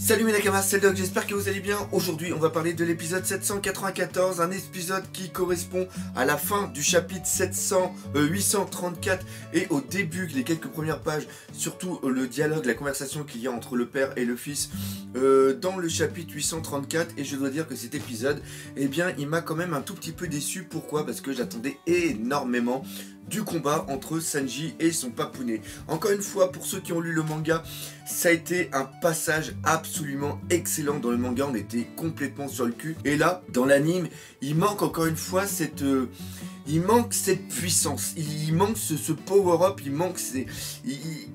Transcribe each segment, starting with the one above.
Salut mes nakamas, c'est le Doc, j'espère que vous allez bien. Aujourd'hui on va parler de l'épisode 794, un épisode qui correspond à la fin du chapitre 834 et au début, les quelques premières pages, surtout le dialogue, la conversation qu'il y a entre le père et le fils dans le chapitre 834. Et je dois dire que cet épisode, eh bien il m'a quand même un tout petit peu déçu. Pourquoi? Parce que j'attendais énormément du combat entre Sanji et son papounet. Encore une fois, pour ceux qui ont lu le manga, ça a été un passage absolument excellent dans le manga, on était complètement sur le cul. Et là, dans l'anime, il manque encore une fois cette... il manque cette puissance, il manque ce power-up, il manque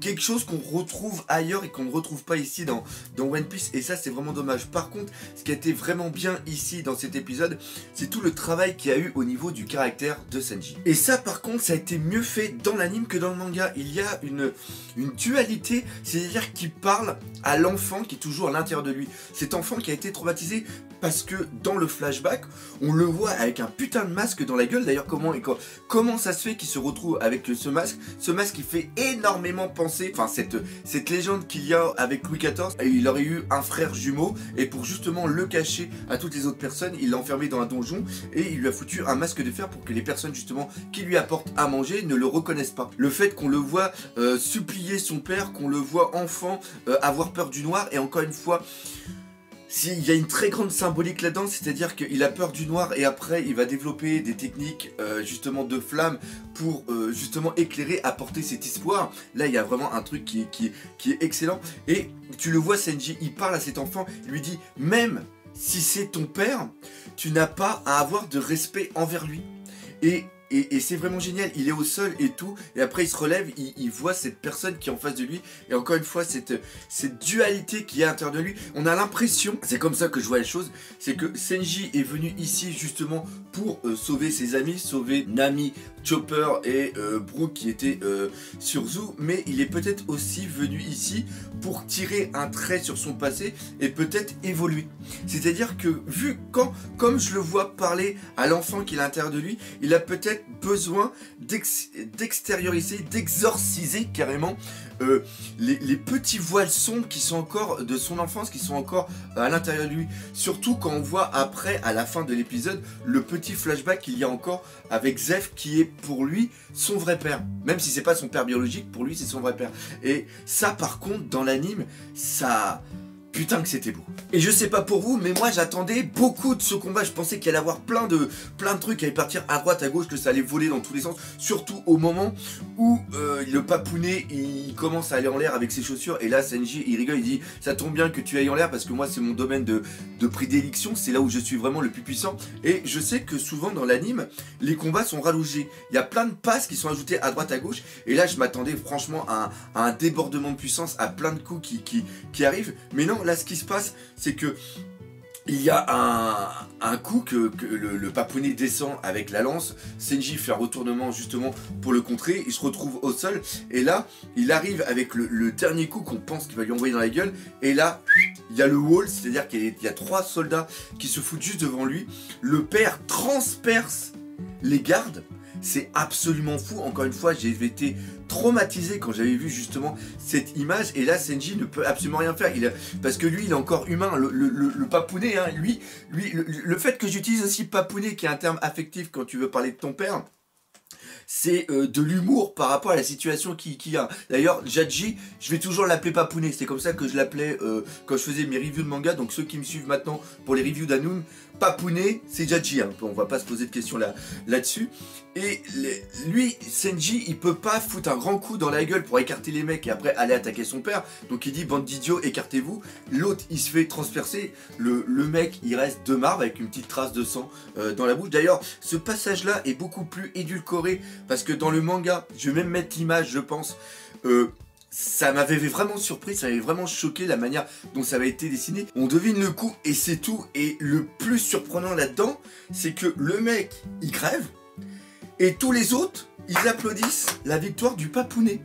quelque chose qu'on retrouve ailleurs et qu'on ne retrouve pas ici dans One Piece. Et ça, c'est vraiment dommage. Par contre, ce qui a été vraiment bien ici dans cet épisode, c'est tout le travail qu'il y a eu au niveau du caractère de Sanji. Et ça, par contre, ça a été mieux fait dans l'anime que dans le manga. Il y a une dualité, c'est-à-dire qu'il parle à l'enfant qui est toujours à l'intérieur de lui. Cet enfant qui a été traumatisé parce que dans le flashback, on le voit avec un putain de masque dans la gueule. D'ailleurs, comment ça se fait qu'il se retrouve avec ce masque? Ce masque qui fait énormément penser, enfin cette légende qu'il y a avec Louis XIV, il aurait eu un frère jumeau et pour justement le cacher à toutes les autres personnes, il l'a enfermé dans un donjon et il lui a foutu un masque de fer pour que les personnes justement qui lui apportent à manger ne le reconnaissent pas. Le fait qu'on le voit supplier son père, qu'on le voit enfant avoir peur du noir, et encore une fois, il y a une très grande symbolique là-dedans, c'est-à-dire qu'il a peur du noir et après il va développer des techniques justement de flamme pour justement éclairer, apporter cet espoir. Là il y a vraiment un truc qui est excellent. Et tu le vois, Sanji, il parle à cet enfant, il lui dit même si c'est ton père, tu n'as pas à avoir de respect envers lui. Et c'est vraiment génial, il est au sol et tout, et après il se relève, il voit cette personne qui est en face de lui, et encore une fois, cette dualité qui est à l'intérieur de lui, on a l'impression, c'est comme ça que je vois les choses, c'est que Sanji est venu ici justement pour sauver ses amis, sauver Nami, Chopper et Brook qui étaient sur Zou, mais il est peut-être aussi venu ici pour tirer un trait sur son passé et peut-être évoluer. C'est-à-dire que comme je le vois parler à l'enfant qui est à l'intérieur de lui, il a peut-être besoin d'extérioriser, d'exorciser carrément les petits voiles sombres qui sont encore de son enfance, qui sont encore à l'intérieur de lui. Surtout quand on voit après, à la fin de l'épisode, le petit flashback qu'il y a encore avec Zeph qui est pour lui son vrai père. Même si c'est pas son père biologique, pour lui c'est son vrai père. Et ça par contre dans l'anime, ça... Putain que c'était beau. Et je sais pas pour vous, mais moi j'attendais beaucoup de ce combat. Je pensais qu'il allait avoir plein de trucs qui allaient partir à droite, à gauche, que ça allait voler dans tous les sens. Surtout au moment où le papounet il commence à aller en l'air avec ses chaussures. Et là Sanji il rigole, il dit ça tombe bien que tu ailles en l'air parce que moi c'est mon domaine de prédilection. C'est là où je suis vraiment le plus puissant. Et je sais que souvent dans l'anime, les combats sont rallongés. Il y a plein de passes qui sont ajoutées à droite, à gauche. Et là je m'attendais franchement à un débordement de puissance, à plein de coups qui arrivent. Mais non, là ce qui se passe c'est que il y a un coup que le papounet descend avec la lance. Sanji fait un retournement justement pour le contrer, il se retrouve au sol et là il arrive avec le dernier coup qu'on pense qu'il va lui envoyer dans la gueule, et là il y a le wall, c'est à dire qu'il y a 3 soldats qui se foutent juste devant lui. Le père transperce les gardes. C'est absolument fou. Encore une fois, j'ai été traumatisé quand j'avais vu justement cette image. Et là, Sanji ne peut absolument rien faire. Parce que lui, il est encore humain. Le papounet, hein, le fait que j'utilise aussi papounet, qui est un terme affectif quand tu veux parler de ton père, c'est de l'humour par rapport à la situation qu'il y a. D'ailleurs, Jadji, je vais toujours l'appeler papounet. C'est comme ça que je l'appelais quand je faisais mes reviews de manga. Donc ceux qui me suivent maintenant pour les reviews d'Anoum, papounet, c'est Jadji. Hein. On va pas se poser de questions là-dessus. Et lui, Sanji, il peut pas foutre un grand coup dans la gueule pour écarter les mecs et après aller attaquer son père. Donc il dit bande d'idiots, écartez-vous. L'autre, il se fait transpercer. Le mec, il reste de marbre avec une petite trace de sang dans la bouche. D'ailleurs, ce passage-là est beaucoup plus édulcoré parce que dans le manga, je vais même mettre l'image, je pense. Ça m'avait vraiment surpris, ça m'avait vraiment choqué la manière dont ça avait été dessiné. On devine le coup et c'est tout. Et le plus surprenant là-dedans, c'est que le mec, il crève. Et tous les autres, ils applaudissent la victoire du papounet.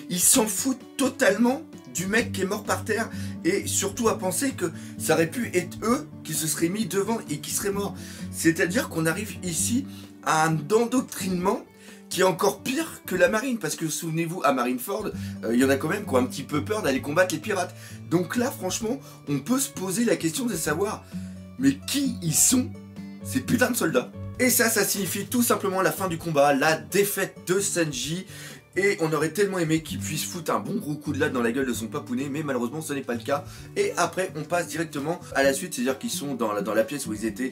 Ils s'en foutent totalement du mec qui est mort par terre. Et surtout à penser que ça aurait pu être eux qui se seraient mis devant et qui seraient morts. C'est-à-dire qu'on arrive ici à un endoctrinement qui est encore pire que la marine, parce que souvenez-vous, à Marineford, il y en a quand même qui ont un petit peu peur d'aller combattre les pirates. Donc là, franchement, on peut se poser la question de savoir, mais qui ils sont, ces putains de soldats? Et ça signifie tout simplement la fin du combat, la défaite de Sanji. Et on aurait tellement aimé qu'il puisse foutre un bon gros coup de latte dans la gueule de son papounet, mais malheureusement ce n'est pas le cas. Et après on passe directement à la suite, c'est-à-dire qu'ils sont dans la pièce où ils étaient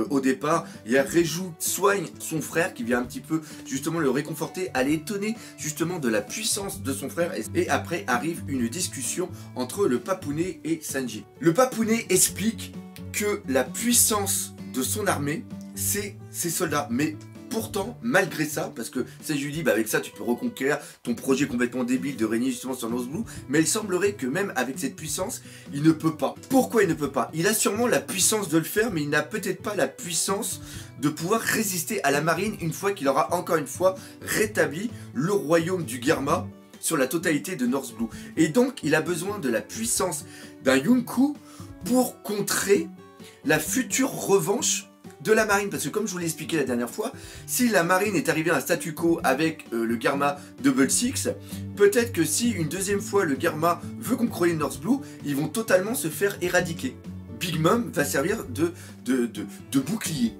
au départ. Il y a Reju qui soigne son frère, qui vient un petit peu justement le réconforter, à l'étonner justement de la puissance de son frère. Et après arrive une discussion entre le papounet et Sanji. Le papounet explique que la puissance de son armée, c'est ses soldats, mais pourtant, malgré ça, parce que Sanji lui dit, bah avec ça tu peux reconquérir ton projet complètement débile de régner justement sur North Blue, mais il semblerait que même avec cette puissance, il ne peut pas. Pourquoi il ne peut pas? Il a sûrement la puissance de le faire, mais il n'a peut-être pas la puissance de pouvoir résister à la marine une fois qu'il aura encore une fois rétabli le royaume du Germa sur la totalité de North Blue. Et donc, il a besoin de la puissance d'un Yonkou pour contrer la future revanche de la marine, parce que comme je vous l'ai expliqué la dernière fois, si la marine est arrivée à un statu quo avec le Germa Double Six, peut-être que si une deuxième fois le Germa veut contrôler North Blue, ils vont totalement se faire éradiquer. Big Mom va servir de bouclier.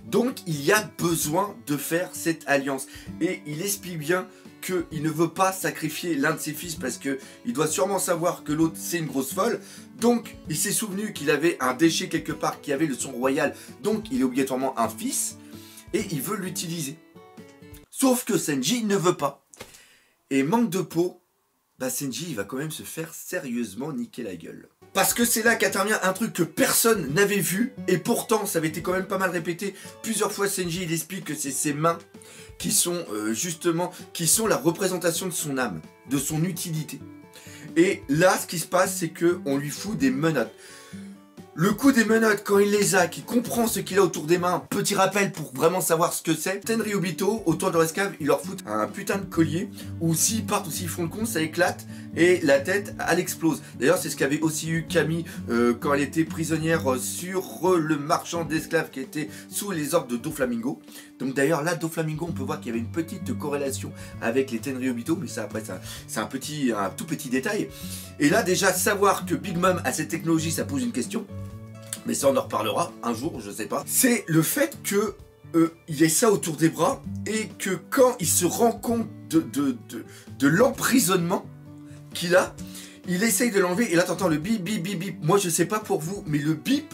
Donc il y a besoin de faire cette alliance. Et il explique bien qu'il ne veut pas sacrifier l'un de ses fils parce qu'il doit sûrement savoir que l'autre c'est une grosse folle. Donc il s'est souvenu qu'il avait un déchet quelque part qui avait le son royal, donc il est obligatoirement un fils et il veut l'utiliser. Sauf que Sanji ne veut pas. Et manque de peau, bah Sanji il va quand même se faire sérieusement niquer la gueule. Parce que c'est là qu'intervient un truc que personne n'avait vu, et pourtant ça avait été quand même pas mal répété plusieurs fois. Sanji il explique que c'est ses mains qui sont justement, qui sont la représentation de son âme, de son utilité. Et là ce qui se passe c'est que on lui fout des menottes. Le coup des menottes, quand il les a, qu'il comprend ce qu'il a autour des mains, petit rappel pour vraiment savoir ce que c'est. Tenryubito, autour de leur esclave, il leur fout un putain de collier, où s'ils partent ou s'ils font le con, ça éclate, et la tête, elle explose. D'ailleurs, c'est ce qu'avait aussi eu Camille quand elle était prisonnière sur le marchand d'esclaves qui était sous les ordres de Doflamingo. Donc d'ailleurs, là, Doflamingo, on peut voir qu'il y avait une petite corrélation avec les Tenryubito, mais ça, après, c'est un tout petit détail. Et là, déjà, savoir que Big Mom a cette technologie, ça pose une question. Mais ça on en reparlera un jour, je sais pas. C'est le fait que il ait ça autour des bras et que quand il se rend compte de l'emprisonnement qu'il a, il essaye de l'enlever et là t'entends le bip bip bip bip. Moi je sais pas pour vous, mais le bip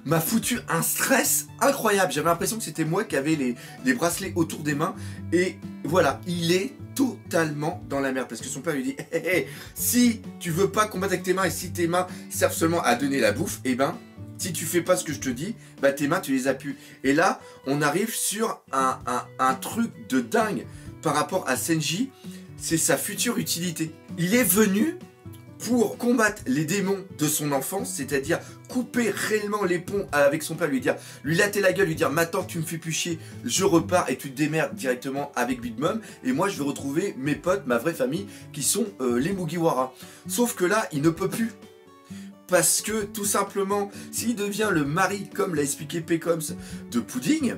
m'a foutu un stress incroyable. J'avais l'impression que c'était moi qui avais les bracelets autour des mains et voilà, il est totalement dans la merde parce que son père lui dit hey, hey, si tu veux pas combattre avec tes mains et si tes mains servent seulement à donner la bouffe, et ben si tu fais pas ce que je te dis, bah tes mains tu les as pu. Et là, on arrive sur un truc de dingue par rapport à Sanji, c'est sa future utilité. Il est venu pour combattre les démons de son enfance, c'est-à-dire couper réellement les ponts avec son père, lui latter la gueule, lui dire maintenant que tu me fais plus chier, je repars et tu te démerdes directement avec Big Mom et moi je vais retrouver mes potes, ma vraie famille qui sont les Mugiwara. Sauf que là, il ne peut plus. Parce que tout simplement, s'il devient le mari, comme l'a expliqué Pecoms, de Pudding,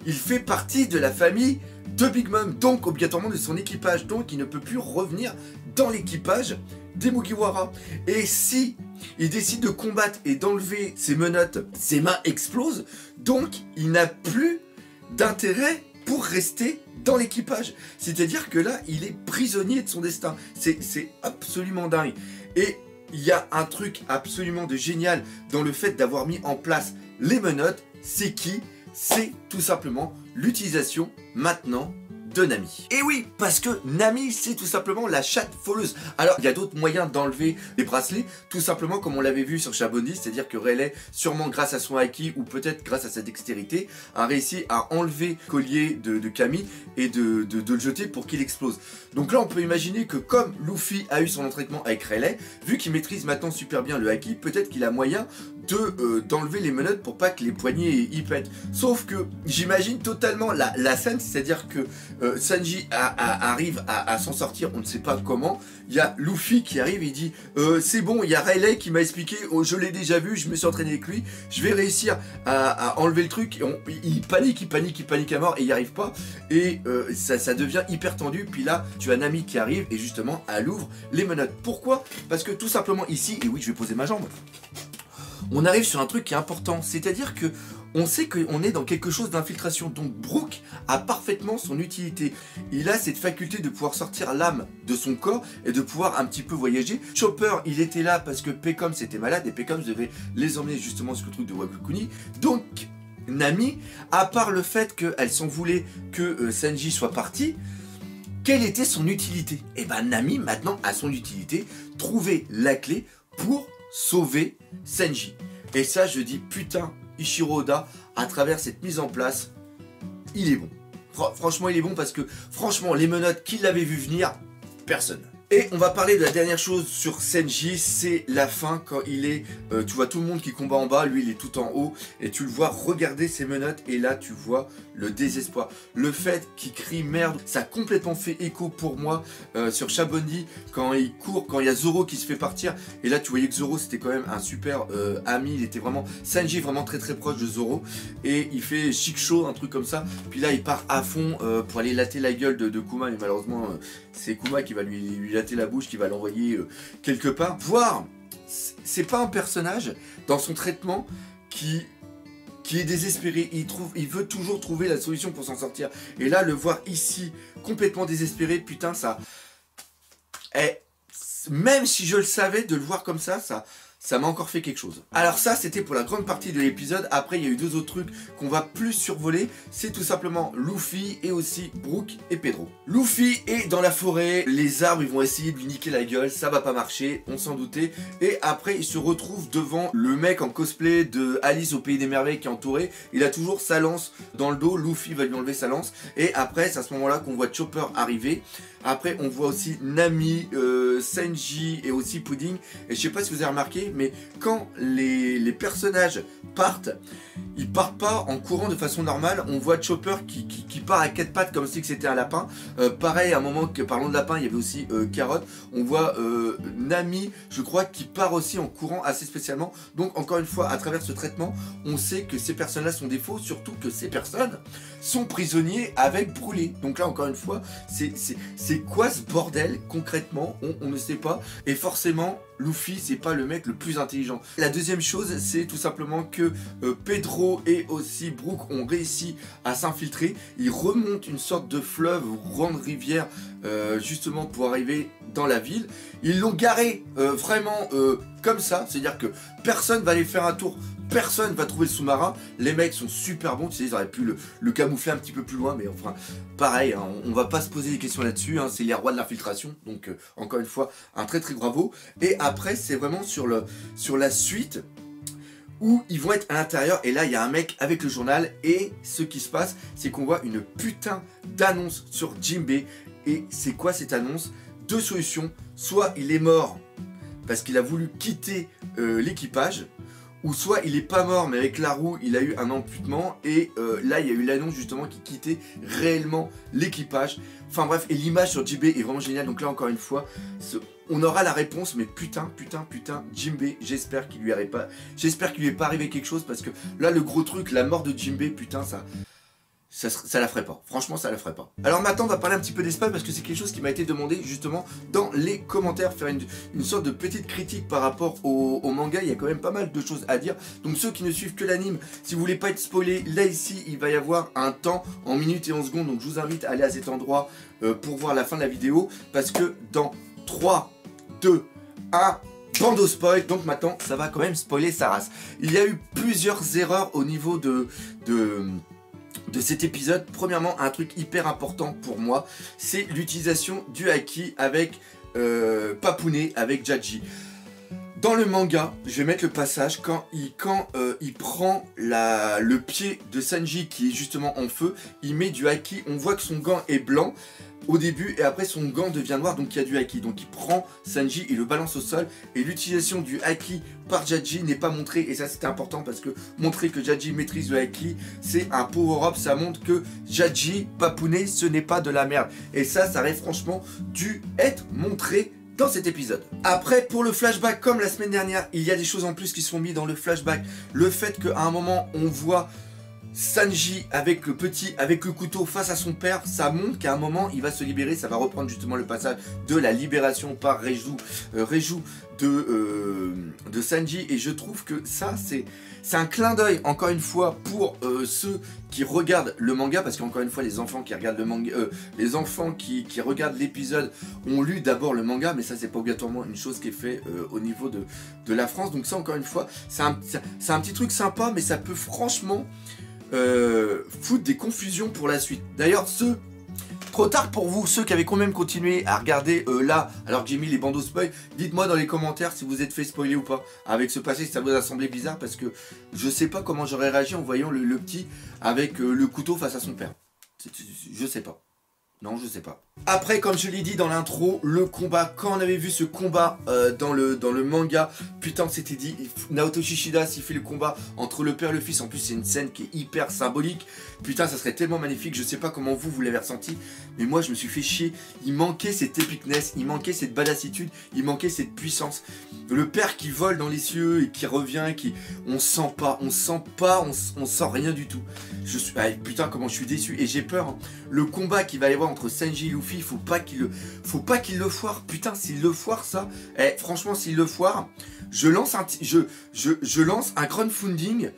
il fait partie de la famille de Big Mom, donc obligatoirement de son équipage, donc il ne peut plus revenir dans l'équipage des Mugiwara. Et si il décide de combattre et d'enlever ses menottes, ses mains explosent, donc il n'a plus d'intérêt pour rester dans l'équipage. C'est-à-dire que là, il est prisonnier de son destin. C'est absolument dingue. Et il y a un truc absolument de génial dans le fait d'avoir mis en place les menottes. C'est qui? C'est tout simplement l'utilisation maintenant de Nami. Et oui, parce que Nami, c'est tout simplement la chatte voleuse. Alors, il y a d'autres moyens d'enlever les bracelets, tout simplement comme on l'avait vu sur Shabondi, c'est-à-dire que Rayleigh, sûrement grâce à son haki ou peut-être grâce à sa dextérité, a réussi à enlever le collier de Camille et de le jeter pour qu'il explose. Donc là, on peut imaginer que comme Luffy a eu son entraînement avec Rayleigh, vu qu'il maîtrise maintenant super bien le haki, peut-être qu'il a moyen d'enlever les menottes pour pas que les poignets y pètent. Sauf que j'imagine totalement la scène, c'est-à-dire que Sanji arrive à s'en sortir, on ne sait pas comment. Il y a Luffy qui arrive et il dit c'est bon, il y a Rayleigh qui m'a expliqué, oh, je l'ai déjà vu, je me suis entraîné avec lui, je vais réussir à enlever le truc. Et il panique à mort et il n'y arrive pas. Et ça devient hyper tendu. Puis là, tu as Nami qui arrive et justement elle ouvre les menottes. Pourquoi? Parce que tout simplement ici, et oui, je vais poser ma jambe, on arrive sur un truc qui est important, c'est-à-dire que on sait qu'on est dans quelque chose d'infiltration. Donc Brook a parfaitement son utilité. Il a cette faculté de pouvoir sortir l'âme de son corps et de pouvoir un petit peu voyager. Chopper, il était là parce que Pekoms était malade et Pekoms devait les emmener justement sur le truc de Wakukuni. Donc Nami, à part le fait qu'elle s'en voulait que Sanji soit parti, quelle était son utilité? Et ben Nami maintenant a son utilité, trouver la clé pour sauver Sanji. Et ça, je dis putain, Ichiro Oda, à travers cette mise en place, il est bon. Franchement, il est bon parce que, franchement, les menottes qui l'avaient vu venir, personne. Et on va parler de la dernière chose sur Sanji, c'est la fin quand il est... tu vois tout le monde qui combat en bas, lui il est tout en haut, et tu le vois regarder ses menottes, et là tu vois le désespoir. Le fait qu'il crie merde, ça a complètement fait écho pour moi sur Shabondi, quand il court, quand il y a Zoro qui se fait partir, et là tu voyais que Zoro c'était quand même un super ami, il était vraiment... Sanji est vraiment très proche de Zoro, et il fait chic show, un truc comme ça, puis là il part à fond pour aller latter la gueule de Kuma, mais malheureusement c'est Kuma qui va lui latter la bouche, qui va l'envoyer quelque part. Voir, c'est pas un personnage dans son traitement qui est désespéré, il veut toujours trouver la solution pour s'en sortir. Et là, le voir ici, complètement désespéré, putain, ça... même si je le savais, de le voir comme ça m'a encore fait quelque chose. Alors ça, c'était pour la grande partie de l'épisode. Après, il y a eu deux autres trucs qu'on va plus survoler. C'est tout simplement Luffy et aussi Brook et Pedro. Luffy est dans la forêt. Les arbres, ils vont essayer de lui niquer la gueule. Ça va pas marcher, on s'en doutait. Et après, il se retrouve devant le mec en cosplay de Alice au Pays des Merveilles qui est entouré. Il a toujours sa lance dans le dos. Luffy va lui enlever sa lance. Et après, c'est à ce moment-là qu'on voit Chopper arriver. Après, on voit aussi Nami, Sanji et aussi Pudding. Et je sais pas si vous avez remarqué, mais quand les personnages partent, ils partent pas en courant de façon normale. On voit Chopper qui part à quatre pattes comme si c'était un lapin. Pareil, à un moment que parlons de lapin, il y avait aussi Carotte. On voit Nami, je crois, qui part aussi en courant assez spécialement. Donc encore une fois, à travers ce traitement, on sait que ces personnes-là sont des faux, surtout que ces personnes sont prisonniers avec Brûlé. Donc là, encore une fois, c'est quoi ce bordel concrètement? On ne sait pas. Et forcément, Luffy, c'est pas le mec le plus intelligent. La deuxième chose, c'est tout simplement que Pedro et aussi Brook ont réussi à s'infiltrer. Ils remontent une sorte de fleuve ou grande rivière justement pour arriver dans la ville. Ils l'ont garé vraiment comme ça, c'est-à-dire que personne va aller faire un tour. Personne va trouver le sous-marin. Les mecs sont super bons. Tu sais, ils auraient pu le camoufler un petit peu plus loin. Mais enfin, pareil, hein, on va pas se poser des questions là-dessus. Hein, c'est les rois de l'infiltration. Donc, encore une fois, un très bravo. Et après, c'est vraiment sur la suite où ils vont être à l'intérieur. Et là, il y a un mec avec le journal. Et ce qui se passe, c'est qu'on voit une putain d'annonce sur Jinbei. Et c'est quoi cette annonce? Deux solutions. Soit il est mort parce qu'il a voulu quitter l'équipage, ou soit il est pas mort mais avec la roue il a eu un amputement et là il y a eu l'annonce justement qu'il quittait réellement l'équipage. Enfin bref, et l'image sur Jinbei est vraiment géniale. Donc là encore une fois, on aura la réponse, mais putain, Jinbei, j'espère qu'il lui est pas arrivé quelque chose, parce que là le gros truc, la mort de Jinbei, putain ça la ferait pas, franchement ça la ferait pas. Alors maintenant on va parler un petit peu d'espace, parce que c'est quelque chose qui m'a été demandé justement dans les commentaires, faire une sorte de petite critique par rapport au manga. Il y a quand même pas mal de choses à dire, donc ceux qui ne suivent que l'anime, si vous voulez pas être spoilé, là ici il va y avoir un temps en minutes et en secondes, donc je vous invite à aller à cet endroit pour voir la fin de la vidéo, parce que dans 3, 2, 1... bando spoil, donc maintenant ça va quand même spoiler sa race. Il y a eu plusieurs erreurs au niveau de cet épisode. Premièrement, un truc hyper important pour moi, c'est l'utilisation du haki avec Papune, avec Jaji. Dans le manga, je vais mettre le passage, quand il prend le pied de Sanji qui est justement en feu, il met du haki, on voit que son gant est blanc. au début, et après son gant devient noir, donc il y a du haki. Donc il prend Sanji, il le balance au sol, et l'utilisation du haki par Jaji n'est pas montrée, et ça c'était important parce que montrer que Jaji maîtrise le haki, c'est un power-up, ça montre que Jaji, Papounet, ce n'est pas de la merde. Et ça aurait franchement dû être montré dans cet épisode. Après, pour le flashback, comme la semaine dernière, il y a des choses en plus qui sont mises dans le flashback. Le fait qu'à un moment, on voit Sanji avec le couteau face à son père, ça montre qu'à un moment il va se libérer, ça va reprendre justement le passage de la libération par Reju de Sanji, et je trouve que ça c'est un clin d'œil encore une fois pour ceux qui regardent le manga, parce qu'encore une fois les enfants qui regardent le manga, les enfants qui regardent l'épisode ont lu d'abord le manga, mais ça c'est pas obligatoirement une chose qui est fait au niveau de la France, donc ça encore une fois c'est un petit truc sympa, mais ça peut franchement foutre des confusions pour la suite. D'ailleurs, trop tard pour vous, ceux qui avaient quand même continué à regarder là, alors que j'ai mis les bandeaux spoil, dites-moi dans les commentaires si vous êtes fait spoiler ou pas avec ce passé, si ça vous a semblé bizarre, parce que je sais pas comment j'aurais réagi en voyant le petit avec le couteau face à son père. Je sais pas. Non, je sais pas. Après, comme je l'ai dit dans l'intro, le combat, quand on avait vu ce combat dans le manga, putain, on s'était dit, Naoto Shishida, s'il fait le combat entre le père et le fils, en plus c'est une scène qui est hyper symbolique, putain, ça serait tellement magnifique, je sais pas comment vous l'avez ressenti, mais moi je me suis fait chier, il manquait cette epicness, il manquait cette badassitude, il manquait cette puissance. Le père qui vole dans les cieux et qui revient, on sent pas, on sent rien du tout. Putain, comment je suis déçu, et j'ai peur, hein. Le combat qu'il va y avoir entre Sanji et Luffy, faut pas qu'il le foire. Putain, s'il le foire ça, franchement s'il le foire, je lance un crowdfunding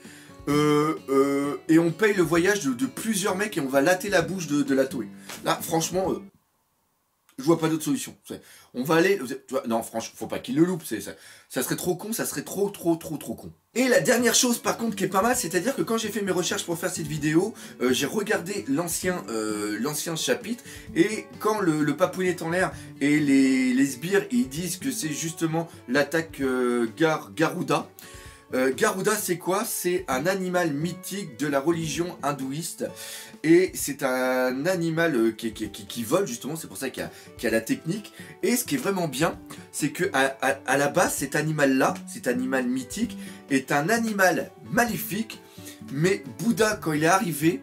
et on paye le voyage de plusieurs mecs et on va latter la bouche de la Toei. Là, franchement, je vois pas d'autre solution. On va aller... Non, franchement, faut pas qu'il le loupe. Ça serait trop con, ça serait trop con. Et la dernière chose, par contre, qui est pas mal, c'est-à-dire que quand j'ai fait mes recherches pour faire cette vidéo, j'ai regardé l'ancien chapitre, et quand le papounet est en l'air et les sbires, ils disent que c'est justement l'attaque Garuda. Garuda, c'est quoi? C'est un animal mythique de la religion hindouiste, et c'est un animal qui vole justement, c'est pour ça qu'il y a la technique. Et ce qui est vraiment bien, c'est que à la base, cet animal-là, cet animal mythique, est un animal maléfique, mais Bouddha, quand il est arrivé,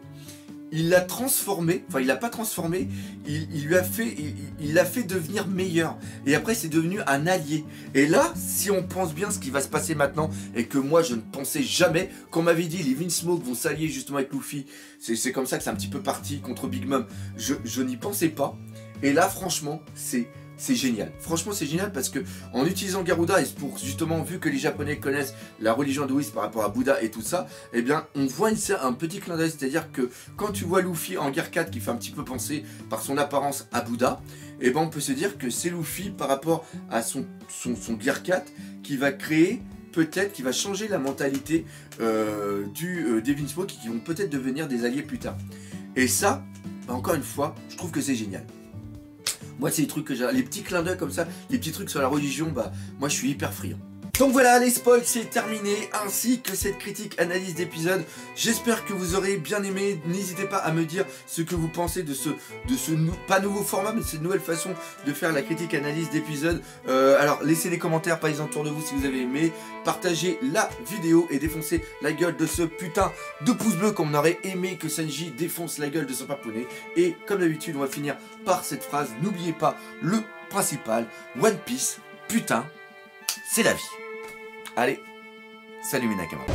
il l'a transformé, enfin il l'a pas transformé, il l'a fait devenir meilleur. Et après c'est devenu un allié. Et là, si on pense bien ce qui va se passer maintenant, et que moi je ne pensais jamais, qu'on m'avait dit les Vinsmoke vont s'allier justement avec Luffy, c'est comme ça que c'est un petit peu parti contre Big Mom, je n'y pensais pas. Et là franchement, c'est génial. Franchement, c'est génial parce que en utilisant Garuda, et pour justement, vu que les Japonais connaissent la religion hindouiste par rapport à Bouddha et tout ça, eh bien, on voit un petit clin d'œil. C'est-à-dire que quand tu vois Luffy en Gear 4 qui fait un petit peu penser par son apparence à Bouddha, eh ben, on peut se dire que c'est Luffy par rapport à son Gear 4 qui va créer, peut-être, qui va changer la mentalité des Vinsmoke, qui vont peut-être devenir des alliés plus tard. Et ça, bah, encore une fois, je trouve que c'est génial. Moi, c'est les trucs que j'ai, les petits clins d'œil comme ça, les petits trucs sur la religion, bah, moi je suis hyper friand. Donc voilà, les spoils, c'est terminé, ainsi que cette critique analyse d'épisode. J'espère que vous aurez bien aimé. N'hésitez pas à me dire ce que vous pensez de ce pas nouveau format, mais de cette nouvelle façon de faire la critique analyse d'épisode. Alors, laissez des commentaires, parlez-en autour de vous si vous avez aimé. Partagez la vidéo et défoncez la gueule de ce putain de pouce bleu, comme on aurait aimé que Sanji défonce la gueule de son papounet. Et comme d'habitude, on va finir par cette phrase. N'oubliez pas le principal, One Piece, putain, c'est la vie. Allez, salut mes Nakamas.